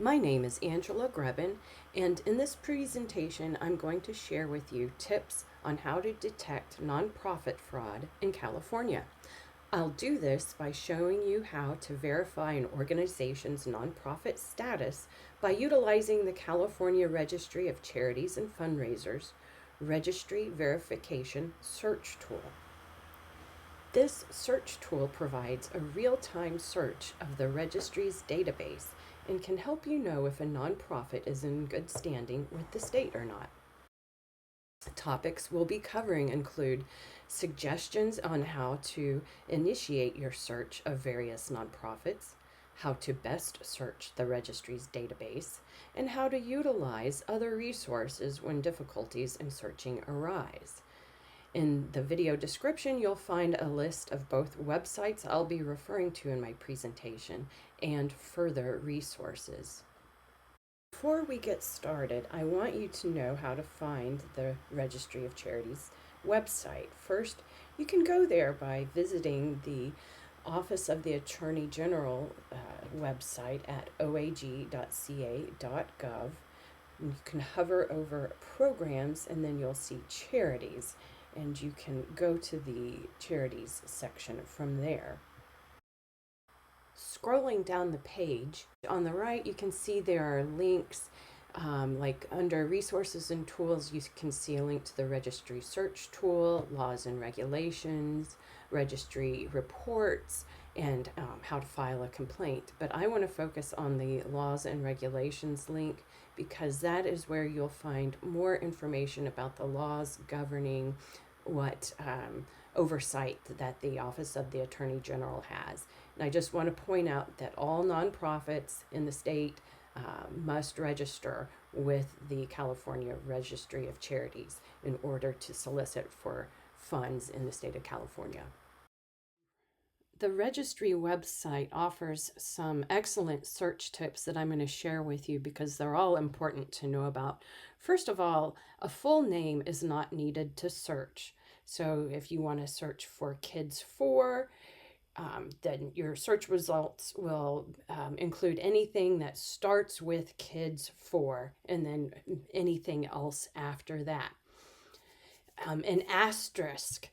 My name is Angela Grebin, and in this presentation, I'm going to share with you tips on how to detect nonprofit fraud in California. I'll do this by showing you how to verify an organization's nonprofit status by utilizing the California Registry of Charities and Fundraisers Registry Verification Search Tool. This search tool provides a real-time search of the registry's database and can help you know if a nonprofit is in good standing with the state or not. Topics we'll be covering include suggestions on how to initiate your search of various nonprofits, how to best search the registry's database, and how to utilize other resources when difficulties in searching arise. In the video description, you'll find a list of both websites I'll be referring to in my presentation and further resources. Before we get started, I want you to know how to find the Registry of Charities website. First, you can go there by visiting the Office of the Attorney General website at oag.ca.gov. You can hover over programs and then you'll see charities, and you can go to the charities section from there. Scrolling down the page, on the right you can see there are links, like under resources and tools you can see a link to the registry search tool, laws and regulations, registry reports, and how to file a complaint. But I want to focus on the laws and regulations link because that is where you'll find more information about the laws governing what oversight that the Office of the Attorney General has. And I just want to point out that all nonprofits in the state must register with the California Registry of Charities in order to solicit for funds in the state of California. The registry website offers some excellent search tips that I'm going to share with you because they're all important to know about. First of all, a full name is not needed to search. So if you want to search for Kids 4, then your search results will include anything that starts with Kids 4 and then anything else after that. An asterisk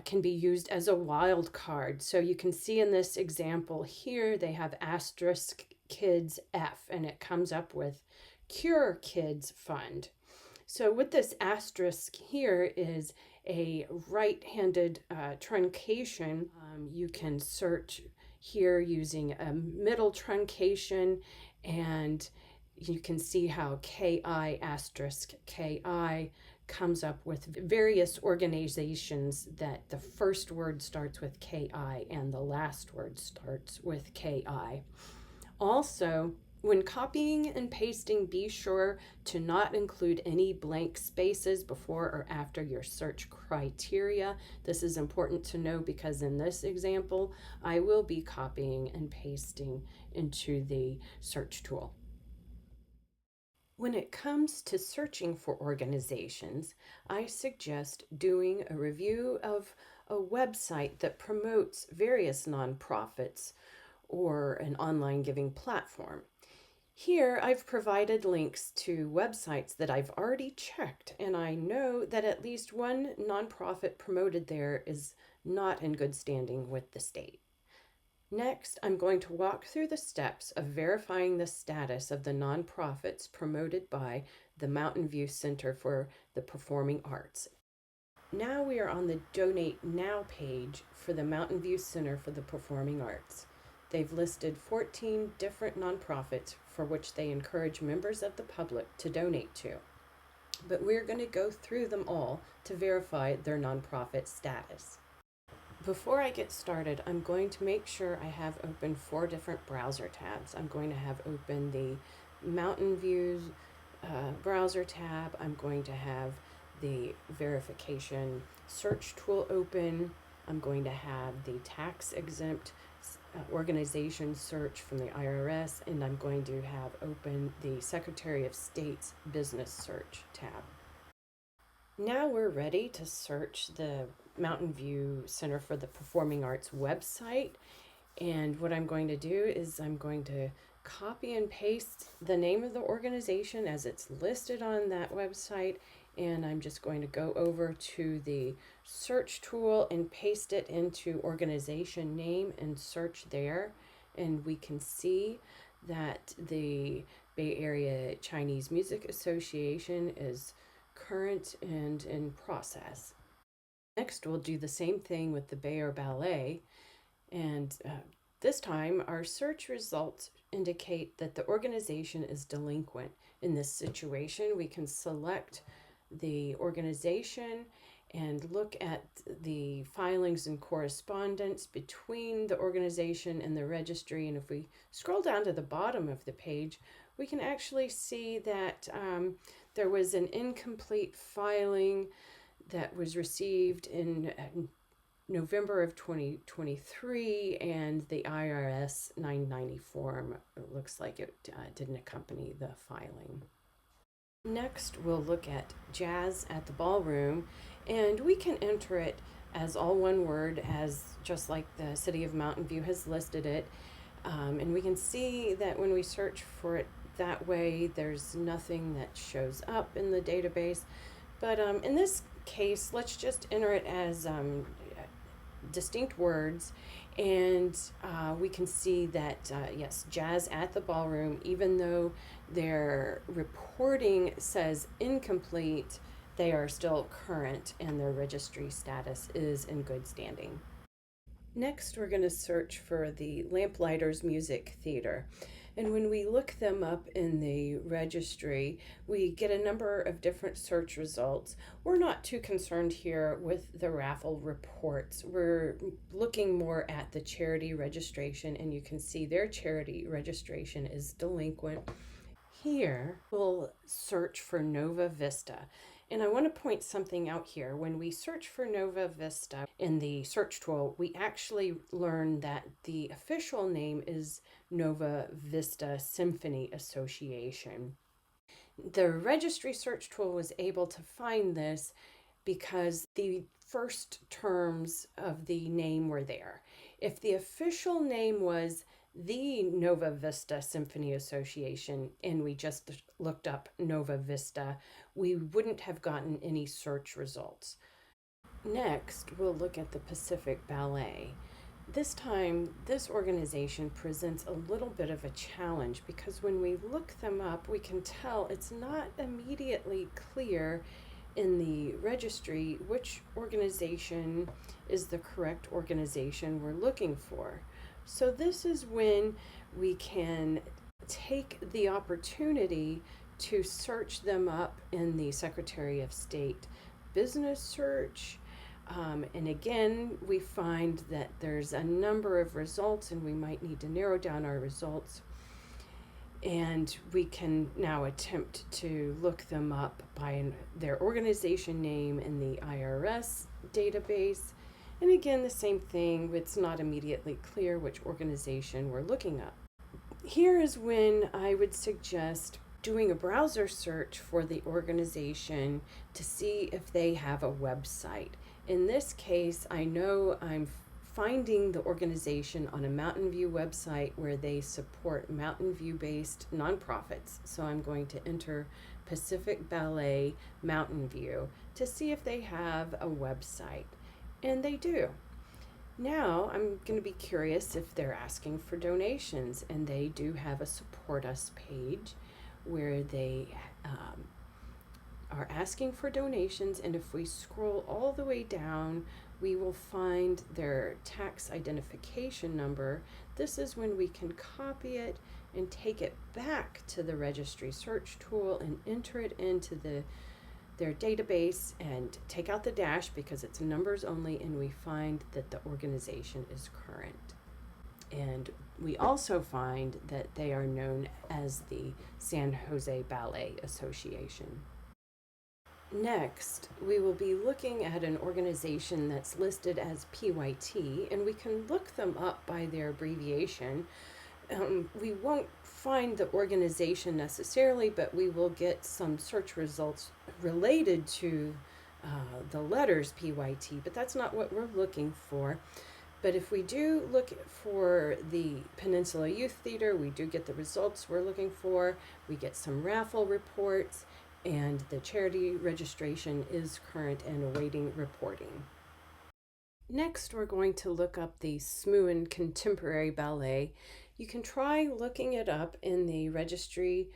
can be used as a wild card. So you can see in this example here, they have asterisk Kids F, and it comes up with Cure Kids Fund. So with this asterisk here is a right-handed truncation. You can search here using a middle truncation, and you can see how KI asterisk KI comes up with various organizations that the first word starts with KI and the last word starts with KI. Also, when copying and pasting, be sure to not include any blank spaces before or after your search criteria. This is important to know because in this example, I will be copying and pasting into the search tool. When it comes to searching for organizations, I suggest doing a review of a website that promotes various nonprofits or an online giving platform. Here, I've provided links to websites that I've already checked, and I know that at least one nonprofit promoted there is not in good standing with the state. Next, I'm going to walk through the steps of verifying the status of the nonprofits promoted by the Mountain View Center for the Performing Arts. Now we are on the Donate Now page for the Mountain View Center for the Performing Arts. They've listed 14 different nonprofits for which they encourage members of the public to donate to. But we're going to go through them all to verify their nonprofit status. Before I get started, I'm going to make sure I have open 4 different browser tabs. I'm going to have open the Mountain View browser tab. I'm going to have the verification search tool open. I'm going to have the tax exempt organization search from the IRS, and I'm going to have open the Secretary of State's business search tab. Now we're ready to search the Mountain View Center for the Performing Arts website, and what I'm going to do is I'm going to copy and paste the name of the organization as it's listed on that website, and I'm just going to go over to the search tool and paste it into organization name and search there, and we can see that the Bay Area Chinese Music Association is current and in process. Next, we'll do the same thing with the Bay Area Ballet, and this time our search results indicate that the organization is delinquent. In this situation, we can select the organization and look at the filings and correspondence between the organization and the registry. And if we scroll down to the bottom of the page, we can actually see that there was an incomplete filing that was received in November of 2023, and the IRS 990 form, it looks like it didn't accompany the filing. Next, we'll look at Jazz at the Ballroom, and we can enter it as all one word, as just like the City of Mountain View has listed it. And we can see that when we search for it that way, there's nothing that shows up in the database. But in this case, let's just enter it as distinct words, and we can see that yes, Jazz at the Ballroom, even though their reporting says incomplete, they are still current and their registry status is in good standing. Next, we're going to search for the Lamplighters Music Theater. And when we look them up in the registry, we get a number of different search results. We're not too concerned here with the raffle reports. We're looking more at the charity registration, and you can see their charity registration is delinquent. Here, we'll search for Nova Vista. And I want to point something out here. When we search for Nova Vista in the search tool, we actually learn that the official name is Nova Vista Symphony Association. The registry search tool was able to find this because the first terms of the name were there. If the official name was the Nova Vista Symphony Association and we just looked up Nova Vista, we wouldn't have gotten any search results. Next, we'll look at the Pacific Ballet. This time, this organization presents a little bit of a challenge because when we look them up, we can tell it's not immediately clear in the registry which organization is the correct organization we're looking for. So this is when we can take the opportunity to search them up in the Secretary of State business search. And again, we find that there's a number of results and we might need to narrow down our results. And we can now attempt to look them up by their organization name in the IRS database. And again, the same thing, it's not immediately clear which organization we're looking up. Here is when I would suggest doing a browser search for the organization to see if they have a website. In this case, I know I'm finding the organization on a Mountain View website where they support Mountain View-based nonprofits. So I'm going to enter Pacific Ballet Mountain View to see if they have a website. And they do. Now I'm going to be curious if they're asking for donations, and they do have a support us page where they are asking for donations, and if we scroll all the way down, we will find their tax identification number. This is when we can copy it and take it back to the registry search tool and enter it into their database and take out the dash because it's numbers only, and we find that the organization is current. And we also find that they are known as the San Jose Ballet Association. Next, we will be looking at an organization that's listed as PYT, and we can look them up by their abbreviation. We won't find the organization necessarily, but we will get some search results related to the letters PYT, but that's not what we're looking for. But if we do look for the Peninsula Youth Theater, we do get the results we're looking for. We get some raffle reports, and the charity registration is current and awaiting reporting. Next, we're going to look up the Smuin Contemporary Ballet. You can try looking it up in the registry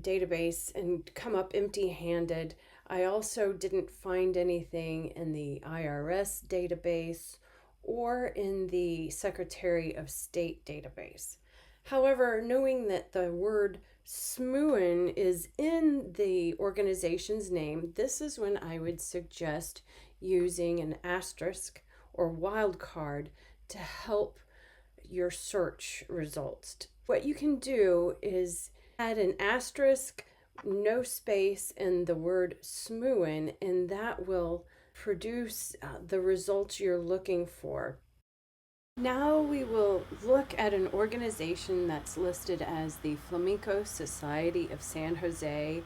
database and come up empty-handed. I also didn't find anything in the IRS database or in the Secretary of State database. However, knowing that the word Smuin is in the organization's name, this is when I would suggest using an asterisk or wildcard to help your search results. What you can do is add an asterisk, no space, and the word Smuin, and that will produce the results you're looking for. Now we will look at an organization that's listed as the Flamenco Society of San Jose.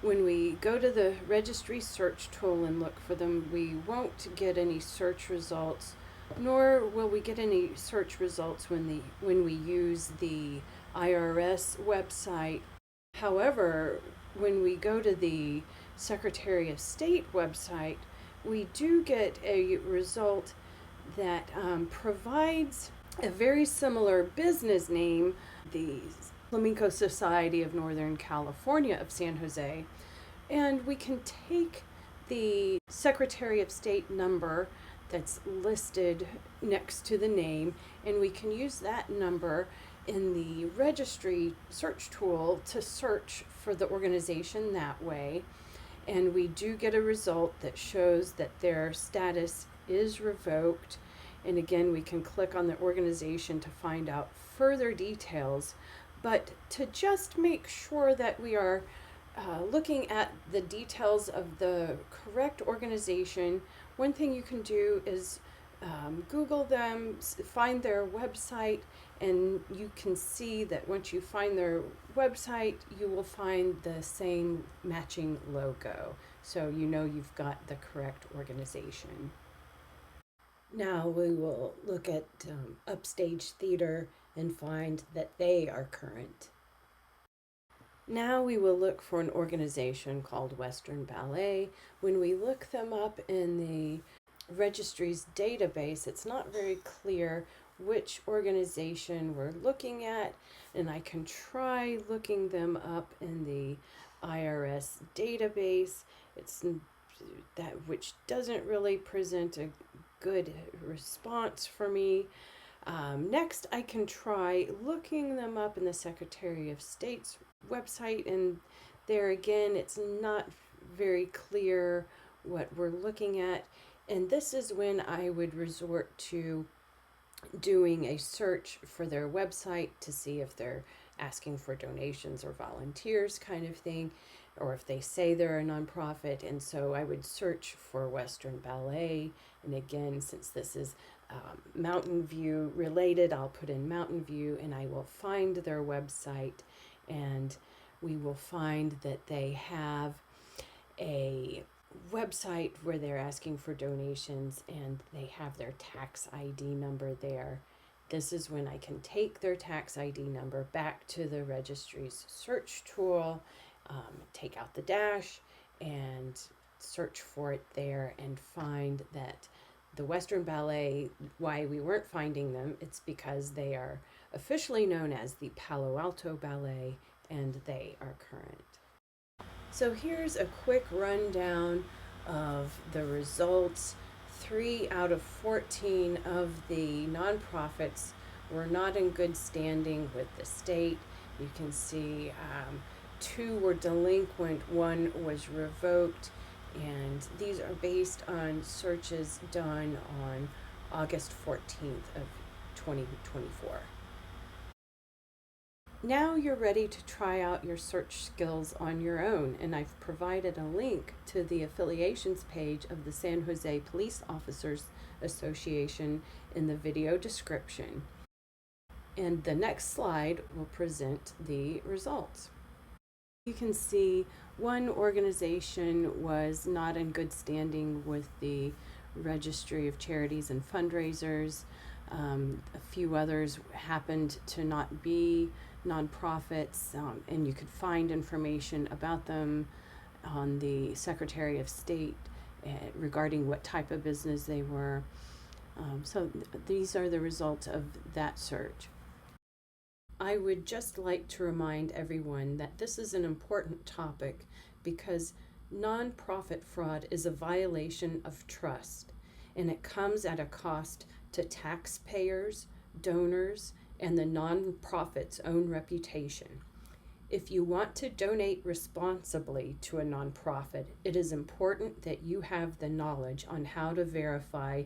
When we go to the registry search tool and look for them, we won't get any search results, nor will we get any search results when we use the IRS website. However, when we go to the Secretary of State website, we do get a result that provides a very similar business name, the Flamenco Society of Northern California of San Jose, and we can take the Secretary of State number that's listed next to the name, and we can use that number in the registry search tool to search for the organization that way. And we do get a result that shows that their status is revoked. And again, we can click on the organization to find out further details. But to just make sure that we are looking at the details of the correct organization, one thing you can do is Google them, find their website, and you can see that once you find their website, you will find the same matching logo. So you know you've got the correct organization. Now we will look at Upstage Theater and find that they are current. Now we will look for an organization called Western Ballet. When we look them up in the registry's database, it's not very clear which organization we're looking at, and I can try looking them up in the IRS database. It's that which doesn't really present a good response for me. Next, I can try looking them up in the Secretary of State's website, and there again, it's not very clear what we're looking at. And this is when I would resort to doing a search for their website to see if they're asking for donations or volunteers kind of thing, or if they say they're a nonprofit. And so I would search for Western Ballet. And again, since this is Mountain View related, I'll put in Mountain View and I will find their website, and we will find that they have a website where they're asking for donations and they have their tax ID number there. This is when I can take their tax ID number back to the registry's search tool, take out the dash and search for it there and find that the Western Ballet, why we weren't finding them, it's because they are officially known as the Palo Alto Ballet and they are current. So here's a quick rundown of the results. 3 out of 14 of the nonprofits were not in good standing with the state. You can see 2 were delinquent, 1 was revoked, and these are based on searches done on August 14th of 2024. Now you're ready to try out your search skills on your own, and I've provided a link to the affiliations page of the San Jose Police Officers Association in the video description. And the next slide will present the results. You can see one organization was not in good standing with the Registry of Charities and Fundraisers. A few others happened to not be nonprofits, and you could find information about them on the Secretary of State regarding what type of business they were. These are the results of that search. I would just like to remind everyone that this is an important topic because nonprofit fraud is a violation of trust, and it comes at a cost to taxpayers, donors, and the nonprofit's own reputation. If you want to donate responsibly to a nonprofit, it is important that you have the knowledge on how to verify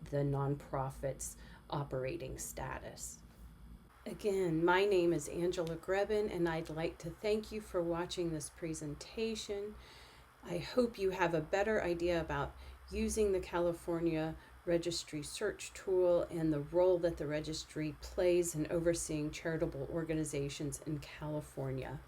the nonprofit's operating status. Again, my name is Angela Grebin, and I'd like to thank you for watching this presentation. I hope you have a better idea about using the California Registry search tool and the role that the registry plays in overseeing charitable organizations in California.